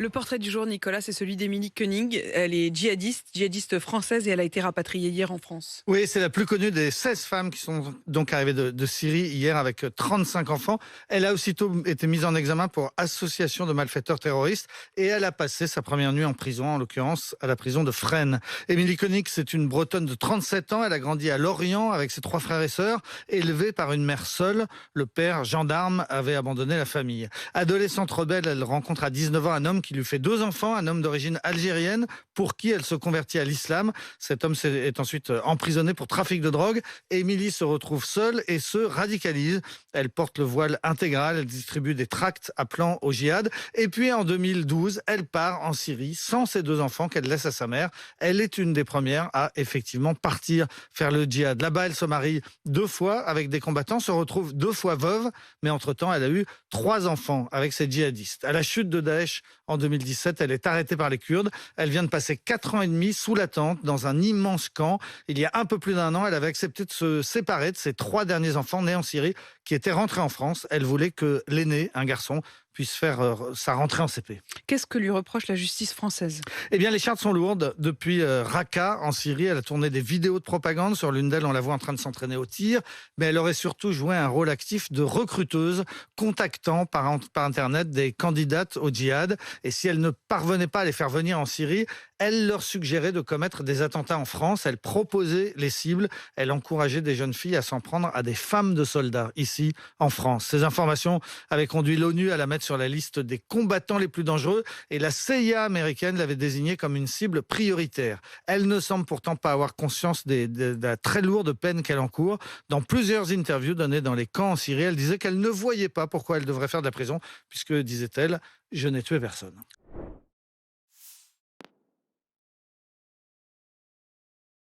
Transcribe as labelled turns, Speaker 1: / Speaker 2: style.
Speaker 1: Le portrait du jour, Nicolas, c'est celui d'Émilie Koenig. Elle est djihadiste française et elle a été rapatriée hier en France.
Speaker 2: Oui, c'est la plus connue des 16 femmes qui sont donc arrivées de Syrie hier avec 35 enfants. Elle a aussitôt été mise en examen pour association de malfaiteurs terroristes et elle a passé sa première nuit en prison, en l'occurrence à la prison de Fresnes. Émilie Koenig, c'est une Bretonne de 37 ans. Elle a grandi à Lorient avec ses 3 frères et sœurs, élevée par une mère seule. Le père, gendarme, avait abandonné la famille. Adolescente rebelle, elle rencontre à 19 ans un homme qui lui fait 2 enfants, un homme d'origine algérienne pour qui elle se convertit à l'islam. Cet homme est ensuite emprisonné pour trafic de drogue. Émilie se retrouve seule et se radicalise. Elle porte le voile intégral, elle distribue des tracts appelant au djihad. Et puis en 2012, elle part en Syrie sans ses 2 enfants qu'elle laisse à sa mère. Elle est une des premières à effectivement partir faire le djihad. Là-bas, elle se marie 2 fois avec des combattants, se retrouve 2 fois veuve, mais entre-temps, elle a eu 3 enfants avec ces djihadistes. À la chute de Daesh en 2017, elle est arrêtée par les Kurdes. Elle vient de passer 4 ans et demi sous la tente dans un immense camp. Il y a un peu plus d'1 an, elle avait accepté de se séparer de ses 3 derniers enfants nés en Syrie qui étaient rentrés en France. Elle voulait que l'aîné, un garçon, puisse faire sa rentrée en CP.
Speaker 1: Qu'est-ce que lui reproche la justice française?
Speaker 2: Eh bien, les charges sont lourdes. Depuis Raqqa, en Syrie, elle a tourné des vidéos de propagande. Sur l'une d'elles, on la voit en train de s'entraîner au tir. Mais elle aurait surtout joué un rôle actif de recruteuse, contactant par Internet des candidates au djihad. Et si elle ne parvenait pas à les faire venir en Syrie, elle leur suggérait de commettre des attentats en France. Elle proposait les cibles. Elle encourageait des jeunes filles à s'en prendre à des femmes de soldats, ici, en France. Ces informations avaient conduit l'ONU à la mettre sur la liste des combattants les plus dangereux et la CIA américaine l'avait désignée comme une cible prioritaire. Elle ne semble pourtant pas avoir conscience de la très lourde peine qu'elle encourt. Dans plusieurs interviews données dans les camps en Syrie, elle disait qu'elle ne voyait pas pourquoi elle devrait faire de la prison, puisque, disait-elle, je n'ai tué personne.